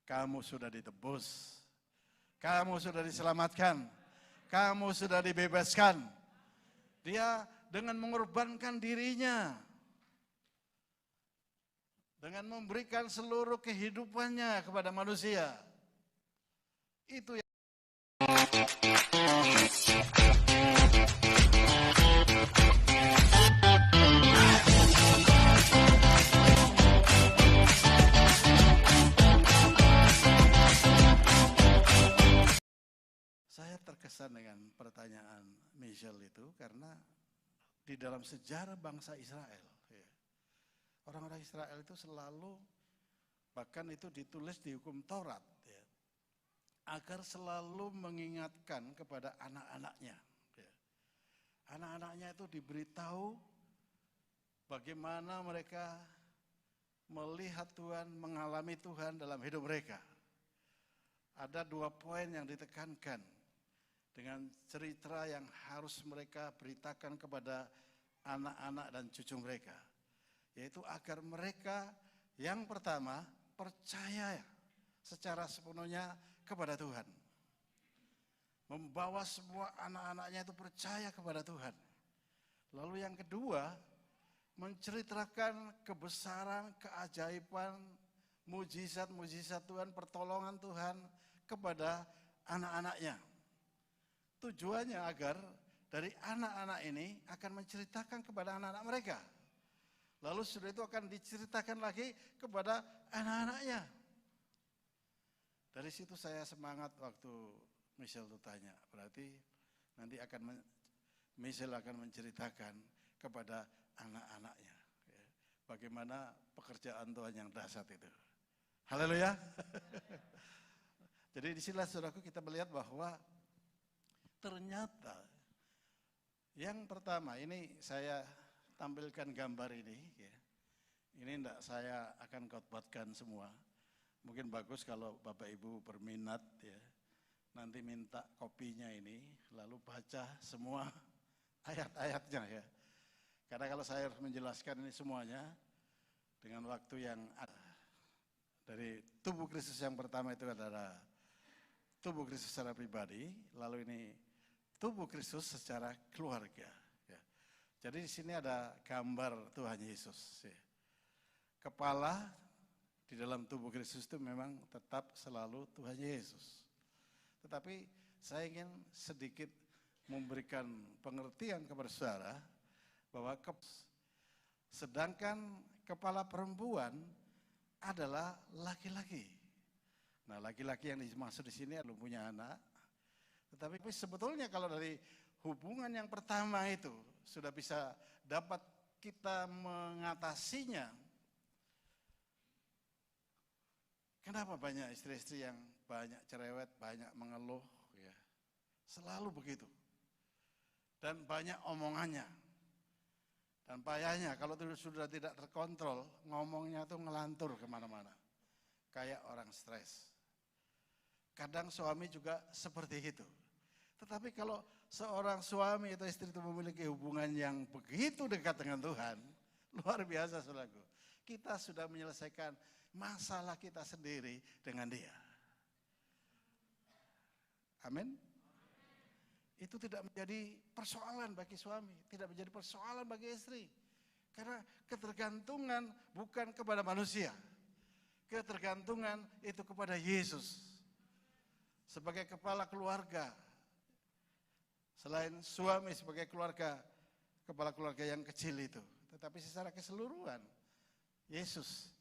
Kamu sudah ditebus. Kamu sudah diselamatkan. Kamu sudah dibebaskan. Dia dengan mengorbankan dirinya. Dengan memberikan seluruh kehidupannya kepada manusia. Itu yang saya terkesan dengan pertanyaan Michelle itu karena di dalam sejarah bangsa Israel, orang-orang Israel itu selalu, bahkan itu ditulis di hukum Taurat, agar selalu mengingatkan kepada anak-anaknya. Anak-anaknya itu diberitahu bagaimana mereka melihat Tuhan, mengalami Tuhan dalam hidup mereka. Ada 2 poin yang ditekankan dengan cerita yang harus mereka beritakan kepada anak-anak dan cucu mereka. Yaitu agar mereka yang pertama percaya secara sepenuhnya kepada Tuhan. Membawa semua anak-anaknya itu percaya kepada Tuhan. Lalu yang kedua, menceritakan kebesaran, keajaiban, mujizat-mujizat Tuhan, pertolongan Tuhan kepada anak-anaknya. Tujuannya agar dari anak-anak ini akan menceritakan kepada anak-anak mereka. Lalu sudah itu akan diceritakan lagi kepada anak-anaknya. Dari situ saya semangat waktu Michelle itu tanya. Berarti nanti Michelle akan menceritakan kepada anak-anaknya. Bagaimana pekerjaan Tuhan yang dahsyat itu. Haleluya. Jadi disinilah saudaraku kita melihat bahwa ternyata yang pertama, ini saya tampilkan gambar ini. Ini enggak saya akan khotbahkan semua. Mungkin bagus kalau Bapak Ibu berminat ya. Nanti minta kopinya ini, lalu baca semua ayat-ayatnya ya. Karena kalau saya harus menjelaskan ini semuanya dengan waktu yang ada. Dari tubuh Kristus yang pertama itu adalah tubuh Kristus secara pribadi, lalu ini tubuh Kristus secara keluarga. Ya. Jadi di sini ada gambar Tuhan Yesus. Ya. Kepala di dalam tubuh Kristus itu memang tetap selalu Tuhan Yesus. Tetapi saya ingin sedikit memberikan pengertian kepada saudara bahwa sedangkan kepala perempuan adalah laki-laki. Nah, laki-laki yang dimaksud di sini belum punya anak. Tetapi sebetulnya kalau dari hubungan yang pertama itu sudah bisa dapat kita mengatasinya. Kenapa banyak istri-istri yang banyak cerewet, banyak mengeluh, ya. Selalu begitu. Dan banyak omongannya. Dan payahnya kalau sudah tidak terkontrol, ngomongnya tuh ngelantur kemana-mana. Kayak orang stres. Kadang suami juga seperti itu. Tetapi kalau seorang suami atau istri itu memiliki hubungan yang begitu dekat dengan Tuhan, luar biasa saudaraku. Kita sudah menyelesaikan masalah kita sendiri dengan dia. Amin. Itu tidak menjadi persoalan bagi suami, tidak menjadi persoalan bagi istri. Karena ketergantungan bukan kepada manusia. Ketergantungan itu kepada Yesus. Sebagai kepala keluarga. Selain suami sebagai kepala keluarga yang kecil itu. Tetapi secara keseluruhan, Yesus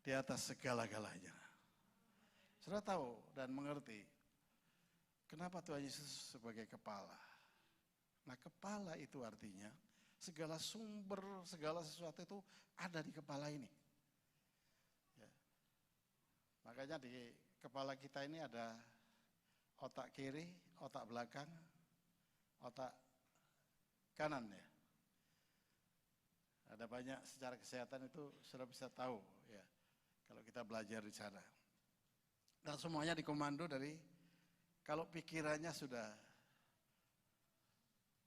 di atas segala-galanya. Saudara tahu dan mengerti kenapa Tuhan Yesus sebagai kepala. Nah, kepala itu artinya segala sumber, segala sesuatu itu ada di kepala ini. Ya. Makanya di kepala kita ini ada otak kiri, otak belakang, otak kanan ya. Ada banyak secara kesehatan itu sudah bisa tahu ya. Kalau kita belajar di sana. Dan semuanya dikomando dari kalau pikirannya sudah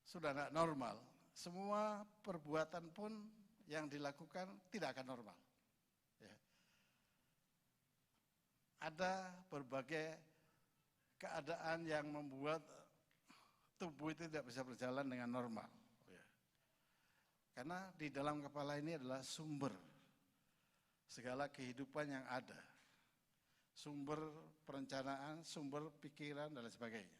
tidak normal, semua perbuatan pun yang dilakukan tidak akan normal. Ya. ada berbagai keadaan yang membuat tubuh itu tidak bisa berjalan dengan normal. Karena di dalam kepala ini adalah sumber segala kehidupan yang ada. Sumber perencanaan, sumber pikiran, dan lain sebagainya.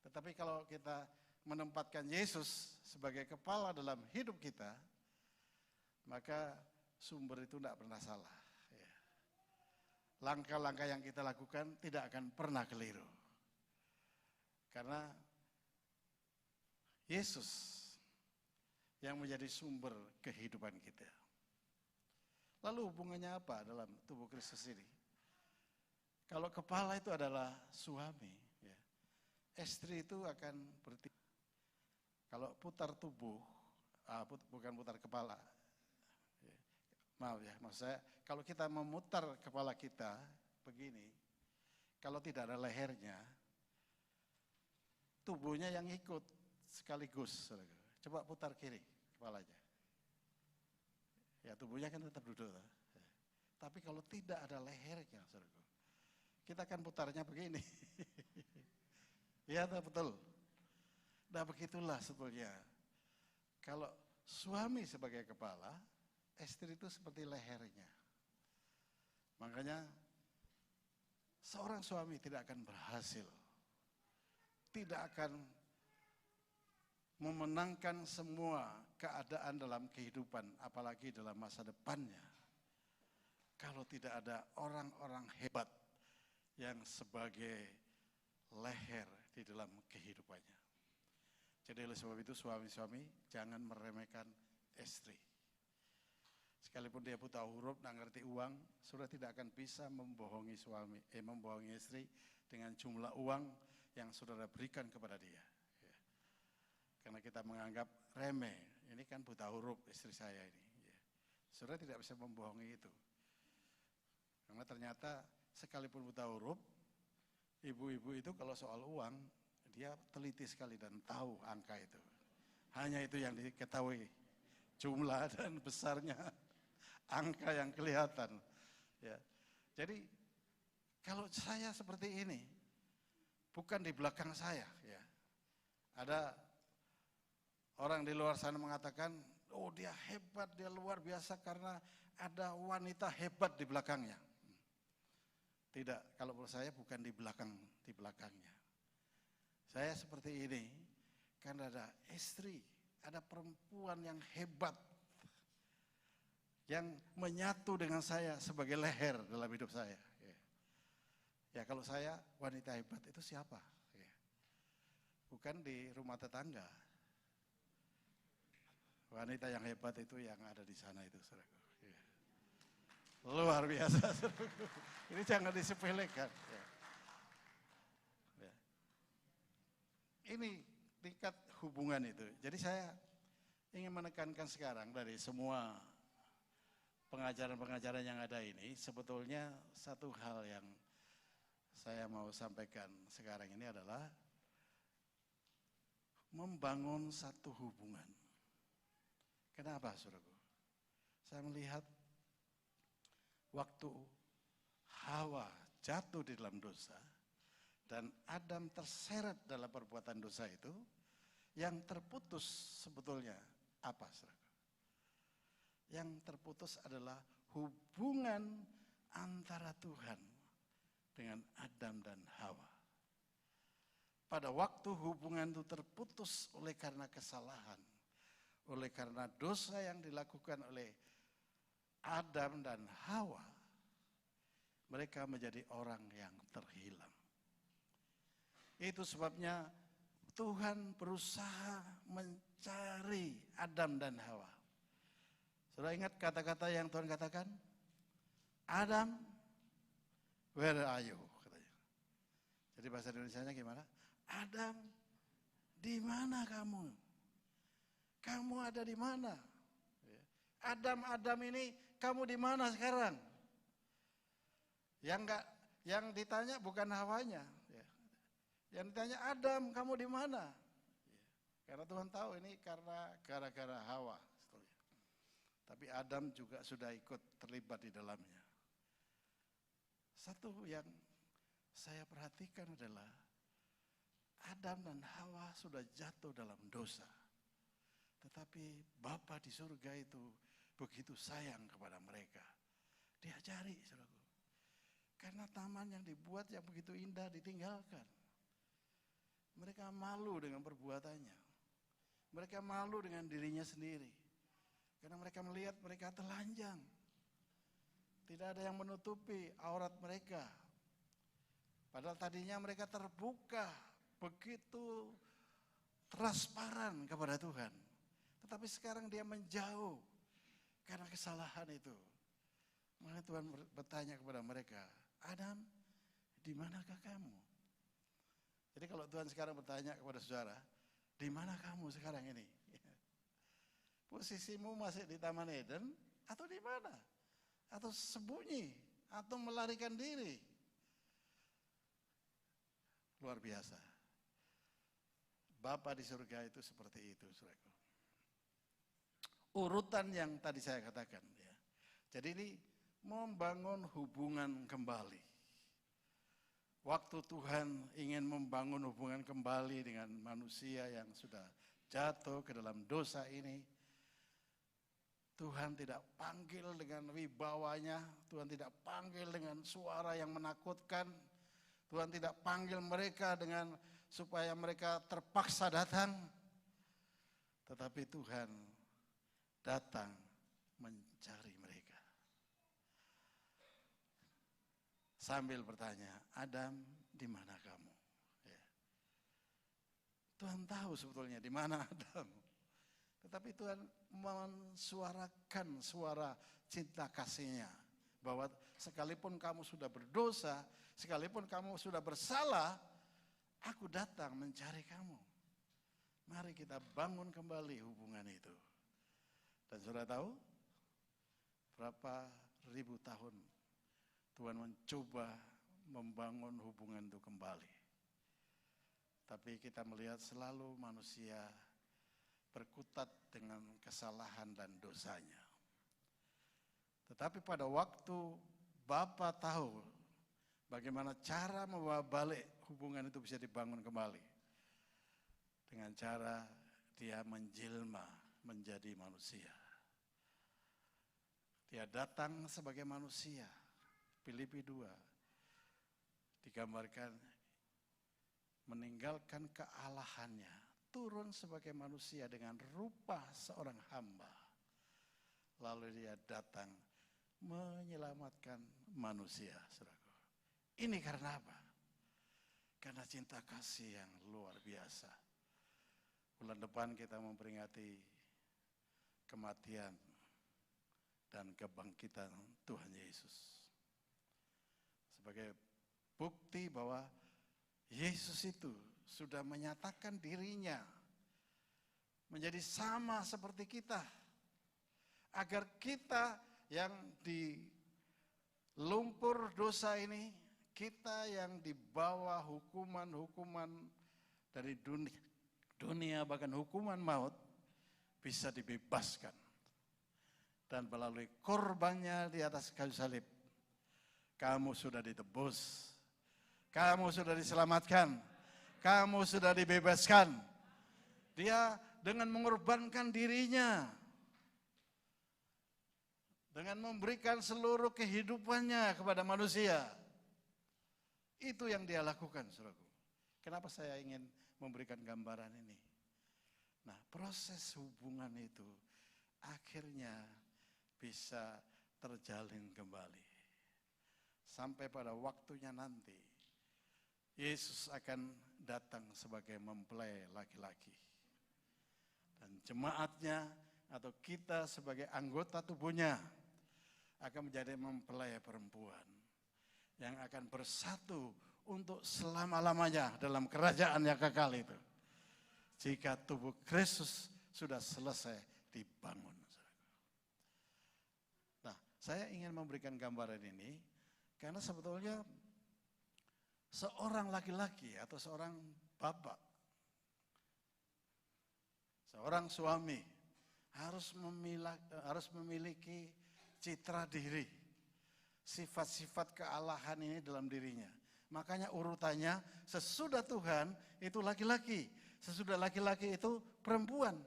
Tetapi kalau kita menempatkan Yesus sebagai kepala dalam hidup kita, maka sumber itu tidak pernah salah. Langkah-langkah yang kita lakukan tidak akan pernah keliru. Karena Yesus yang menjadi sumber kehidupan kita. Lalu hubungannya apa dalam tubuh Kristus ini? Kalau kepala itu adalah suami, ya, istri itu akan kalau putar tubuh, bukan putar kepala. Maaf ya, maksud saya, kalau kita memutar kepala kita begini, kalau tidak ada lehernya, tubuhnya yang ikut sekaligus. Coba putar kiri kepalanya. Ya, tubuhnya kan tetap duduk. Tapi kalau tidak ada lehernya, saudaraku, kita akan putarnya begini. Ya, betul. Nah, begitulah sebetulnya. Kalau suami sebagai kepala, istri itu seperti lehernya. Makanya seorang suami tidak akan berhasil, tidak akan memenangkan semua keadaan dalam kehidupan, apalagi dalam masa depannya, kalau tidak ada orang-orang hebat yang sebagai leher di dalam kehidupannya. Jadi oleh sebab itu suami-suami jangan meremehkan istri. Sekalipun dia buta huruf, tidak ngerti uang, sudah tidak akan bisa membohongi membohongi istri dengan jumlah uang yang saudara berikan kepada dia. Karena kita menganggap remeh, ini kan buta huruf istri saya ini. Saudara tidak bisa membohongi itu. Karena ternyata sekalipun buta huruf, ibu-ibu itu kalau soal uang, dia teliti sekali dan tahu angka itu. Hanya itu yang diketahui, jumlah dan besarnya, angka yang kelihatan. Ya. Jadi kalau saya seperti ini, bukan di belakang saya. Ya. Ada orang di luar sana mengatakan, oh dia hebat, dia luar biasa karena ada wanita hebat di belakangnya. Tidak, kalau menurut saya bukan di belakangnya. Saya seperti ini karena ada istri, ada perempuan yang hebat, yang menyatu dengan saya sebagai leher dalam hidup saya. Ya kalau saya wanita hebat itu siapa? Bukan di rumah tetangga. Wanita yang hebat itu yang ada di sana itu, saudaraku. Luar biasa, saudaraku. Ini jangan disepelekan. Ya. Ini tingkat hubungan itu. Jadi saya ingin menekankan sekarang dari semua pengajaran-pengajaran yang ada ini, sebetulnya satu hal yang saya mau sampaikan sekarang ini adalah membangun satu hubungan. Kenapa, saudaraku? Saya melihat waktu Hawa jatuh di dalam dosa dan Adam terseret dalam perbuatan dosa itu, yang terputus sebetulnya apa, saudaraku? Yang terputus adalah hubungan antara Tuhan dengan Adam dan Hawa. Pada waktu hubungan itu terputus oleh karena kesalahan, oleh karena dosa yang dilakukan oleh Adam dan Hawa, mereka menjadi orang yang terhilang. Itu sebabnya Tuhan berusaha mencari Adam dan Hawa. Sudah ingat kata-kata yang Tuhan katakan? Adam, where are you? Katanya. Jadi bahasa Indonesianya gimana? Adam, di mana kamu? Kamu ada di mana? Adam ini kamu di mana sekarang? Yang ditanya bukan Hawanya. Yang ditanya Adam, kamu di mana? Karena Tuhan tahu ini karena gara-gara Hawa. Tapi Adam juga sudah ikut terlibat di dalamnya. Satu yang saya perhatikan adalah Adam dan Hawa sudah jatuh dalam dosa. Tetapi Bapa di surga itu begitu sayang kepada mereka. Diajari, saudaraku. Karena taman yang dibuat yang begitu indah ditinggalkan. Mereka malu dengan perbuatannya. Mereka malu dengan dirinya sendiri. Karena mereka melihat mereka telanjang. Tidak ada yang menutupi aurat mereka. Padahal tadinya mereka terbuka, begitu transparan kepada Tuhan. Tetapi sekarang dia menjauh karena kesalahan itu. Maka Tuhan bertanya kepada mereka, Adam, di manakah kamu? Jadi kalau Tuhan sekarang bertanya kepada saudara, di mana kamu sekarang ini? Posisimu masih di Taman Eden atau di mana? Atau sembunyi, atau melarikan diri? Luar biasa. Bapa di surga itu seperti itu, saudaraku. Urutan yang tadi saya katakan. Ya. Jadi ini membangun hubungan kembali. Waktu Tuhan ingin membangun hubungan kembali dengan manusia yang sudah jatuh ke dalam dosa ini, Tuhan tidak panggil dengan wibawanya, Tuhan tidak panggil dengan suara yang menakutkan, Tuhan tidak panggil mereka dengan supaya mereka terpaksa datang, tetapi Tuhan datang mencari mereka. Sambil bertanya, Adam, di mana kamu? Ya. Tuhan tahu sebetulnya di mana Adam. Tetapi Tuhan mensuarakan suara cinta kasih-Nya. Bahwa sekalipun kamu sudah berdosa, sekalipun kamu sudah bersalah, aku datang mencari kamu. Mari kita bangun kembali hubungan itu. Dan saudara tahu, berapa ribu tahun Tuhan mencoba membangun hubungan itu kembali. Tapi kita melihat selalu manusia berkutat dengan kesalahan dan dosanya. Tetapi pada waktu Bapa tahu bagaimana cara membawa balik hubungan itu bisa dibangun kembali. Dengan cara dia menjelma menjadi manusia. Dia datang sebagai manusia. Filipi 2 digambarkan meninggalkan kealahannya, turun sebagai manusia dengan rupa seorang hamba. Lalu dia datang menyelamatkan manusia, saudaraku. Ini karena apa? Karena cinta kasih yang luar biasa. Bulan depan kita memperingati kematian dan kebangkitan Tuhan Yesus. Sebagai bukti bahwa Yesus itu sudah menyatakan dirinya menjadi sama seperti kita. Agar kita yang di lumpur dosa ini, kita yang dibawa hukuman-hukuman dari dunia bahkan hukuman maut, bisa dibebaskan. Dan melalui korbannya di atas kayu salib, kamu sudah ditebus, kamu sudah diselamatkan, kamu sudah dibebaskan. Dia dengan mengorbankan dirinya, dengan memberikan seluruh kehidupannya kepada manusia. Itu yang dia lakukan, saudaraku. Kenapa saya ingin memberikan gambaran ini? Nah, proses hubungan itu akhirnya bisa terjalin kembali. Sampai pada waktunya nanti, Yesus akan datang sebagai mempelai laki-laki. Dan jemaatnya atau kita sebagai anggota tubuhnya akan menjadi mempelai perempuan yang akan bersatu untuk selama-lamanya dalam kerajaan yang kekal itu. Jika tubuh Kristus sudah selesai dibangun. Nah, saya ingin memberikan gambaran ini karena sebetulnya seorang laki-laki atau seorang bapak, seorang suami harus memiliki citra diri sifat-sifat kealahan ini dalam dirinya. Makanya urutannya sesudah Tuhan itu laki-laki, sesudah laki-laki itu perempuan.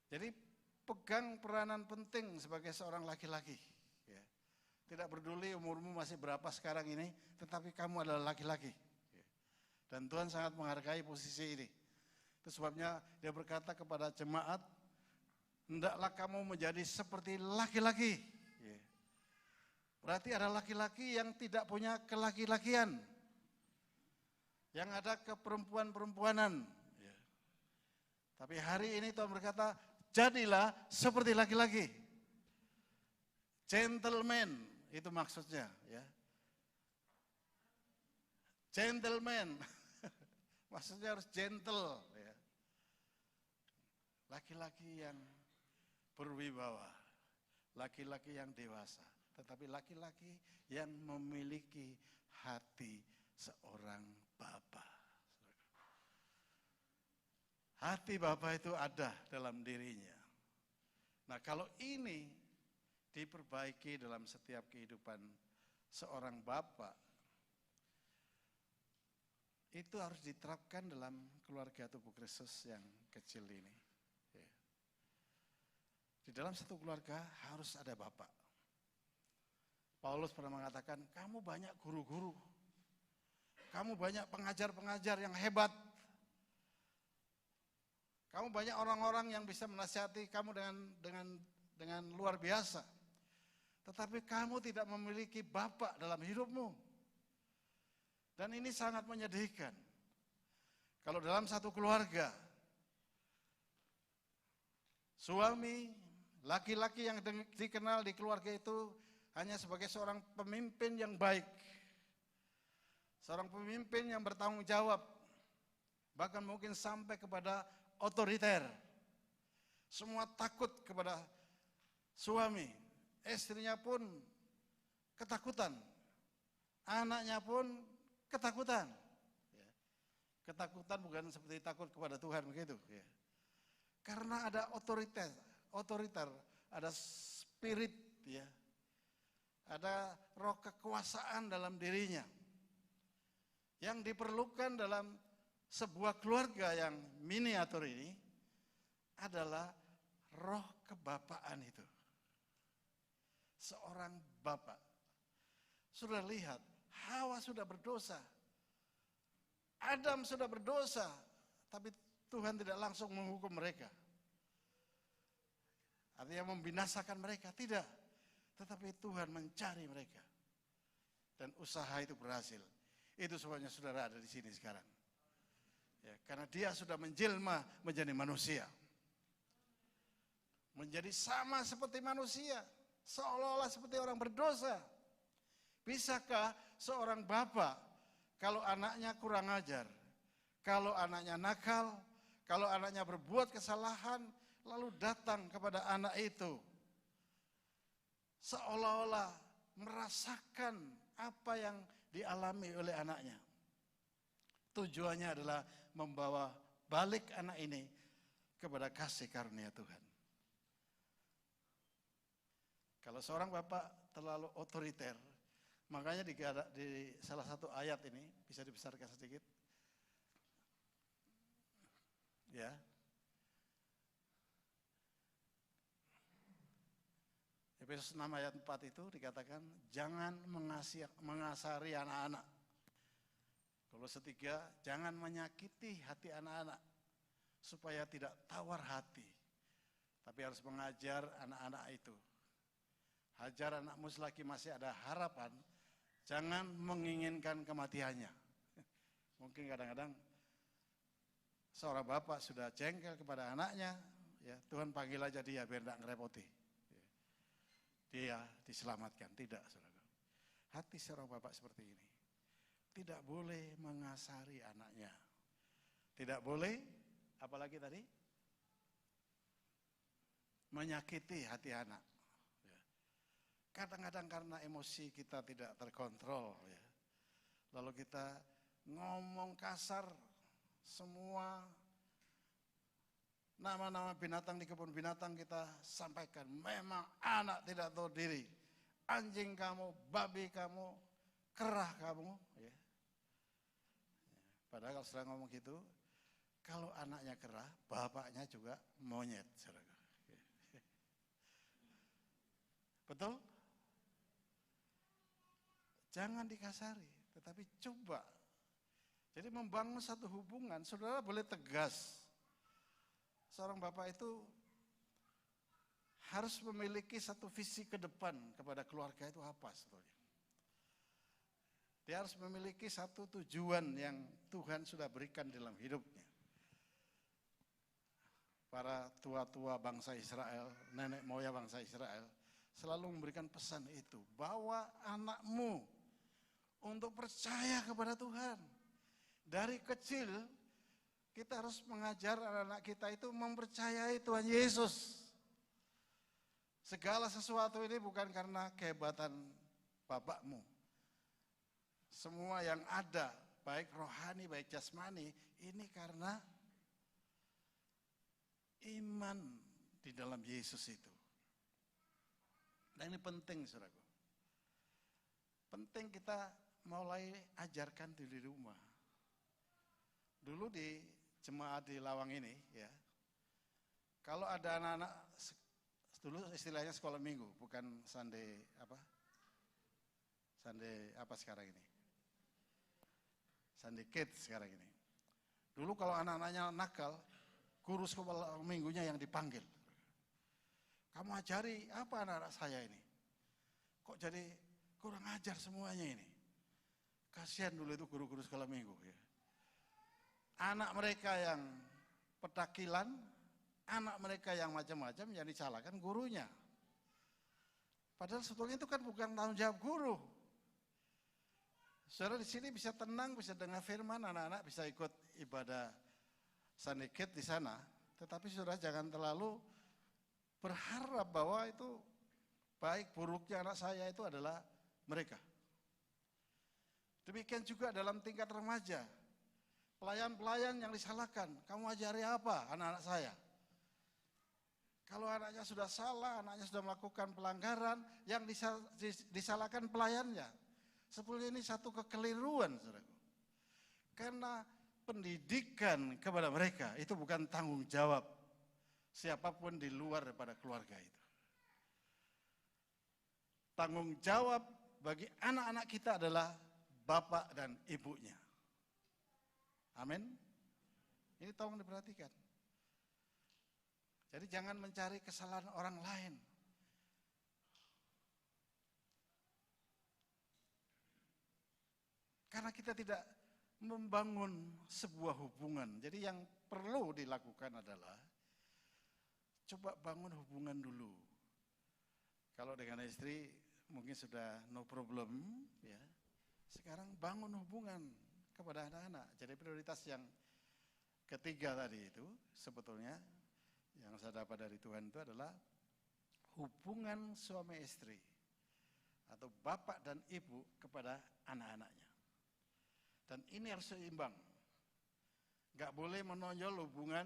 Jadi pegang peranan penting sebagai seorang laki-laki. Ya. Tidak peduli umurmu masih berapa sekarang ini, tetapi kamu adalah laki-laki. Ya. Dan Tuhan sangat menghargai posisi ini. Itu sebabnya dia berkata kepada jemaat, hendaklah kamu menjadi seperti laki-laki. Ya. Berarti ada laki-laki yang tidak punya kelaki-lakian. Yang ada keperempuan-perempuanan. Ya. Tapi hari ini Tuhan berkata, jadilah seperti laki-laki. Gentleman, itu maksudnya. Ya. Gentleman, maksudnya harus gentle. Ya. Laki-laki yang berwibawa, laki-laki yang dewasa, tetapi laki-laki yang memiliki hati seorang bapa. Hati Bapa itu ada dalam dirinya. Nah, kalau ini diperbaiki dalam setiap kehidupan seorang bapa, itu harus diterapkan dalam keluarga tubuh Kristus yang kecil ini. Ya. Di dalam satu keluarga harus ada bapak. Paulus pernah mengatakan, kamu banyak guru-guru, kamu banyak pengajar-pengajar yang hebat, kamu banyak orang-orang yang bisa menasihati kamu dengan luar biasa. Tetapi kamu tidak memiliki bapak dalam hidupmu. Dan ini sangat menyedihkan. Kalau dalam satu keluarga, suami, laki-laki yang dikenal di keluarga itu hanya sebagai seorang pemimpin yang baik. Seorang pemimpin yang bertanggung jawab. Bahkan mungkin sampai kepada otoriter. Semua takut kepada suami. Istrinya pun ketakutan. Anaknya pun ketakutan. Ketakutan bukan seperti takut kepada Tuhan begitu. Karena ada otoriter, ada spirit, ya, ada roh kekuasaan dalam dirinya. Yang diperlukan dalam sebuah keluarga yang miniatur ini adalah roh kebapaan itu. Seorang bapak. Sudah lihat, Hawa sudah berdosa. Adam sudah berdosa, tapi Tuhan tidak langsung menghukum mereka. Artinya membinasakan mereka, tidak. Tetapi Tuhan mencari mereka. Dan usaha itu berhasil. Itu sebabnya saudara ada di sini sekarang. Ya, karena dia sudah menjelma menjadi manusia. Menjadi sama seperti manusia. Seolah-olah seperti orang berdosa. Bisakah seorang bapak kalau anaknya kurang ajar, kalau anaknya nakal, kalau anaknya berbuat kesalahan, lalu datang kepada anak itu, seolah-olah merasakan apa yang dialami oleh anaknya. Tujuannya adalah membawa balik anak ini kepada kasih karunia Tuhan. Kalau seorang bapak terlalu otoriter, makanya di salah satu ayat ini, bisa dibesarkan sedikit. Ya. Efesus 6 ayat 4 itu dikatakan, jangan mengasari anak-anak. Kolose 3, jangan menyakiti hati anak-anak, supaya tidak tawar hati. Tapi harus mengajar anak-anak itu. Hajar anakmu selagi masih ada harapan, jangan menginginkan kematiannya. Mungkin kadang-kadang seorang bapak sudah jengkel kepada anaknya, ya Tuhan panggil aja dia biar tidak ngerepoti. Dia diselamatkan, tidak saudara. Hati seorang bapak seperti ini. Tidak boleh mengasari anaknya. Tidak boleh, apalagi tadi? Menyakiti hati anak. Kadang-kadang karena emosi kita tidak terkontrol, ya. Lalu kita ngomong kasar, semua nama-nama binatang di kebun binatang kita sampaikan. Memang anak tidak tahu diri, anjing kamu, babi kamu, kerah kamu. Ya. Padahal kalau sudah ngomong gitu, kalau anaknya kerah, bapaknya juga monyet. Betul? Jangan dikasari, tetapi coba. Jadi membangun satu hubungan, saudara boleh tegas. Seorang bapak itu harus memiliki satu visi ke depan kepada keluarga itu apa sebetulnya. Dia harus memiliki satu tujuan yang Tuhan sudah berikan dalam hidupnya. Para tua-tua bangsa Israel, nenek moyang bangsa Israel, selalu memberikan pesan itu. Bawa anakmu untuk percaya kepada Tuhan. Dari kecil, kita harus mengajar anak-anak kita itu mempercayai Tuhan Yesus. Segala sesuatu ini bukan karena kehebatan bapakmu. Semua yang ada, baik rohani, baik jasmani, ini karena iman di dalam Yesus itu. Dan ini penting, saudaraku. Penting kita mulai ajarkan di rumah. Dulu di jemaat di Lawang ini, ya, kalau ada anak-anak, dulu istilahnya sekolah minggu, bukan Sunday apa sekarang ini? Sunday Kids sekarang ini. Dulu kalau anak-anaknya nakal, guru sekolah minggunya yang dipanggil. Kamu ajari apa anak-anak saya ini? Kok jadi kurang ajar semuanya ini? Kasihan dulu itu guru-guru sekolah minggu. Ya. Anak mereka yang petakilan, anak mereka yang macam-macam yang disalahkan gurunya. Padahal sebetulnya itu kan bukan tanggung jawab guru. Saudara di sini bisa tenang, bisa dengar firman, anak-anak bisa ikut ibadah Sunday Kids di sana. Tetapi saudara jangan terlalu berharap bahwa itu baik buruknya anak saya itu adalah mereka. Demikian juga dalam tingkat remaja. Pelayan-pelayan yang disalahkan, kamu ajari apa anak-anak saya? Kalau anaknya sudah salah, anaknya sudah melakukan pelanggaran, yang disalahkan pelayannya. Sebetulnya ini satu kekeliruan, saudaraku. Karena pendidikan kepada mereka itu bukan tanggung jawab siapapun di luar daripada keluarga itu. Tanggung jawab bagi anak-anak kita adalah bapak dan ibunya. Amin. Ini tolong diperhatikan. Jadi jangan mencari kesalahan orang lain. Karena kita tidak membangun sebuah hubungan. Jadi yang perlu dilakukan adalah coba bangun hubungan dulu. Kalau dengan istri mungkin sudah no problem, ya. Sekarang bangun hubungan kepada anak-anak. Jadi prioritas yang ketiga tadi itu sebetulnya yang saya dapat dari Tuhan itu adalah hubungan suami istri atau bapak dan ibu kepada anak-anaknya. Dan ini harus seimbang. Gak boleh menonjol hubungan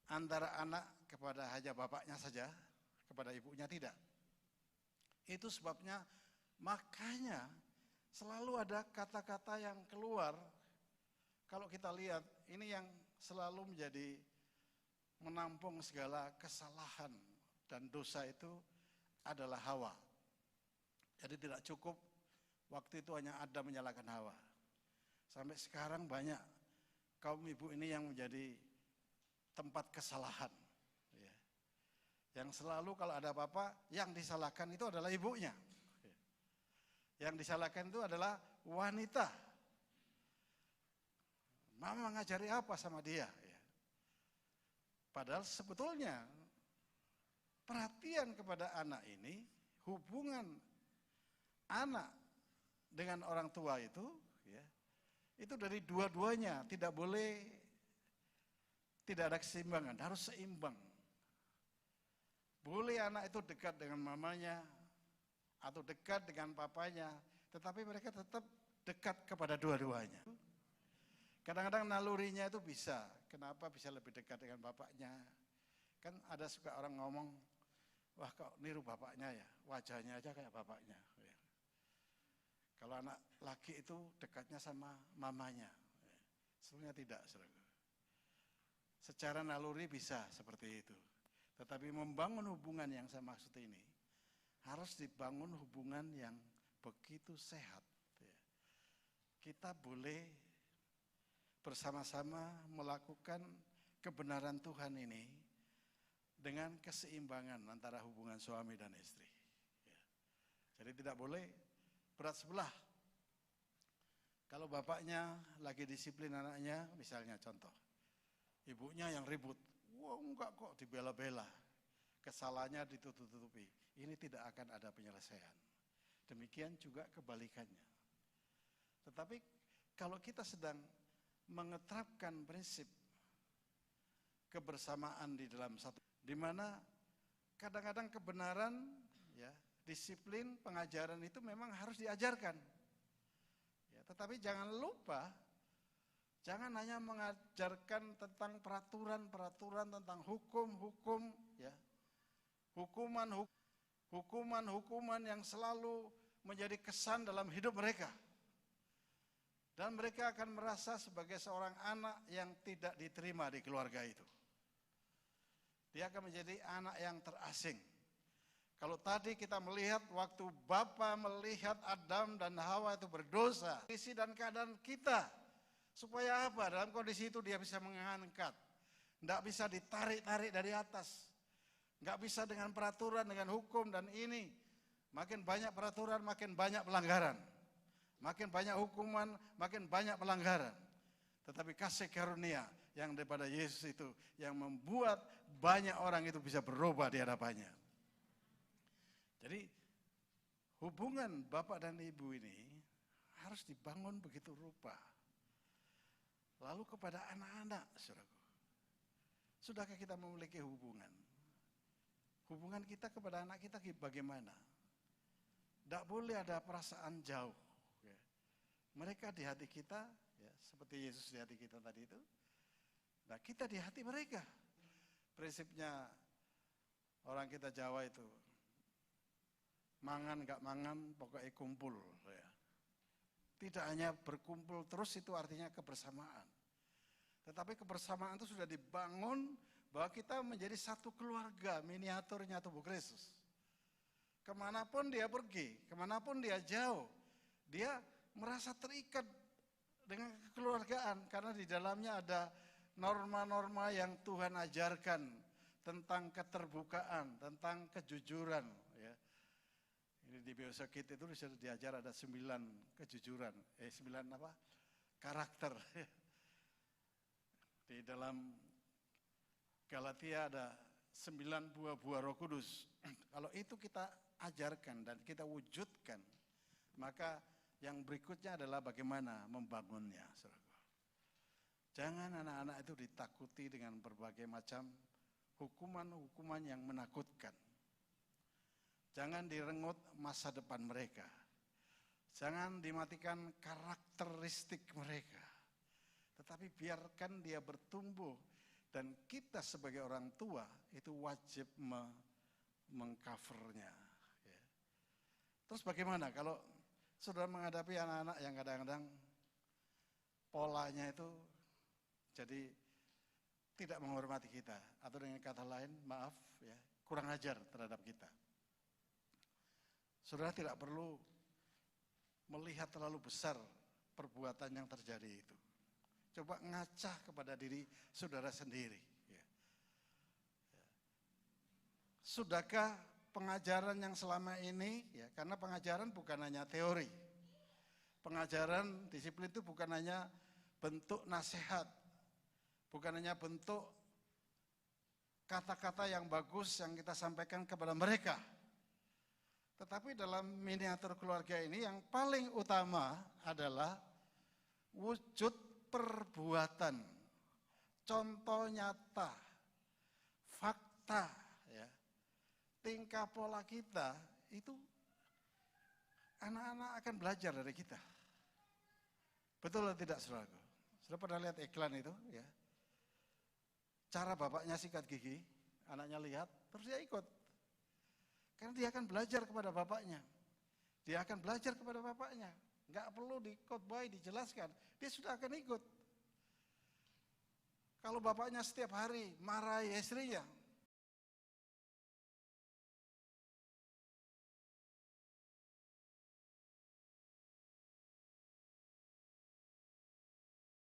antara anak kepada hanya bapaknya saja, kepada ibunya tidak. Itu sebabnya makanya selalu ada kata-kata yang keluar. Kalau kita lihat ini yang selalu menjadi menampung segala kesalahan dan dosa itu adalah Hawa. Jadi tidak cukup waktu itu hanya Adam menyalahkan Hawa. Sampai sekarang banyak kaum ibu ini yang menjadi tempat kesalahan. Ya. Yang selalu kalau ada apa-apa yang disalahkan itu adalah ibunya. Yang disalahkan itu adalah wanita. Mama ngajari apa sama dia? Ya. Padahal sebetulnya perhatian kepada anak ini, hubungan anak dengan orang tua itu, ya, itu dari dua-duanya, tidak boleh, tidak ada keseimbangan, harus seimbang. Boleh anak itu dekat dengan mamanya, atau dekat dengan papanya, tetapi mereka tetap dekat kepada dua-duanya. Kadang-kadang nalurinya itu bisa, kenapa bisa lebih dekat dengan bapaknya? Kan ada suka orang ngomong, wah kok niru bapaknya ya, wajahnya aja kayak bapaknya. Ya. Kalau anak laki itu dekatnya sama mamanya. Ya. Sebenarnya tidak, saudara. Secara naluri bisa seperti itu. Tetapi membangun hubungan yang saya maksud ini, harus dibangun hubungan yang begitu sehat. Ya. Kita boleh bersama-sama melakukan kebenaran Tuhan ini dengan keseimbangan antara hubungan suami dan istri. Ya. Jadi tidak boleh berat sebelah. Kalau bapaknya lagi disiplin anaknya, misalnya contoh, ibunya yang ribut, wah enggak kok dibela-bela, kesalahannya ditutup-tutupi. Ini tidak akan ada penyelesaian. Demikian juga kebalikannya. Tetapi kalau kita sedang mengeterapkan prinsip kebersamaan di dalam satu, di mana kadang-kadang kebenaran, ya, disiplin pengajaran itu memang harus diajarkan. Ya, tetapi jangan lupa, jangan hanya mengajarkan tentang peraturan-peraturan, tentang hukum-hukum, ya, hukuman-hukuman yang selalu menjadi kesan dalam hidup mereka. Dan mereka akan merasa sebagai seorang anak yang tidak diterima di keluarga itu. Dia akan menjadi anak yang terasing. Kalau tadi kita melihat waktu Bapa melihat Adam dan Hawa itu berdosa, kondisi dan keadaan kita, supaya apa? Dalam kondisi itu dia bisa mengangkat. Tidak bisa ditarik-tarik dari atas. Nggak bisa dengan peraturan, dengan hukum, dan ini. Makin banyak peraturan, makin banyak pelanggaran. Makin banyak hukuman, makin banyak pelanggaran. Tetapi kasih karunia yang daripada Yesus itu yang membuat banyak orang itu bisa berubah di hadapannya. Jadi hubungan bapak dan ibu ini harus dibangun begitu rupa. Lalu kepada anak-anak, saudaraku, sudahkah kita memiliki hubungan? Hubungan kita kepada anak kita bagaimana? Tidak boleh ada perasaan jauh. Mereka di hati kita, ya, seperti Yesus di hati kita tadi itu. Nah, kita di hati mereka. Prinsipnya orang kita Jawa itu, mangan gak mangan, pokoknya kumpul. Ya. Tidak hanya berkumpul terus itu artinya kebersamaan. Tetapi kebersamaan itu sudah dibangun bahwa kita menjadi satu keluarga miniaturnya tubuh Kristus. Kemanapun dia pergi, kemanapun dia jauh, dia merasa terikat dengan kekeluargaan karena di dalamnya ada norma-norma yang Tuhan ajarkan tentang keterbukaan, tentang kejujuran. Ya. Ini di Biosakit itu diajar ada 9 kejujuran, 9 apa? Karakter. Di dalam Galatia ada 9 buah Roh Kudus. Kalau itu kita ajarkan dan kita wujudkan, maka yang berikutnya adalah bagaimana membangunnya. Jangan anak-anak itu ditakuti dengan berbagai macam hukuman-hukuman yang menakutkan. Jangan direngut masa depan mereka. Jangan dimatikan karakteristik mereka. Tetapi biarkan dia bertumbuh. Dan kita sebagai orang tua itu wajib mengcovernya. Ya. Terus bagaimana kalau saudara menghadapi anak-anak yang kadang-kadang polanya itu jadi tidak menghormati kita. Atau dengan kata lain, maaf ya, kurang ajar terhadap kita. Saudara tidak perlu melihat terlalu besar perbuatan yang terjadi itu. Coba ngacah kepada diri saudara sendiri. Ya. Sudahkah pengajaran yang selama ini, ya, karena pengajaran bukan hanya teori. Pengajaran disiplin itu bukan hanya bentuk nasihat, bukan hanya bentuk kata-kata yang bagus yang kita sampaikan kepada mereka. Tetapi dalam miniatur keluarga ini yang paling utama adalah wujud perbuatan, contoh nyata, fakta, ya. Tingkah pola kita itu anak-anak akan belajar dari kita. Betul atau tidak, saudaraku? Sudah pernah lihat iklan itu, ya? Cara bapaknya sikat gigi, anaknya lihat, terus dia ikut. Karena dia akan belajar kepada bapaknya. Dia akan belajar kepada bapaknya. Enggak perlu dikhotbahi, dijelaskan. Dia sudah akan ikut. Kalau bapaknya setiap hari marahi istrinya,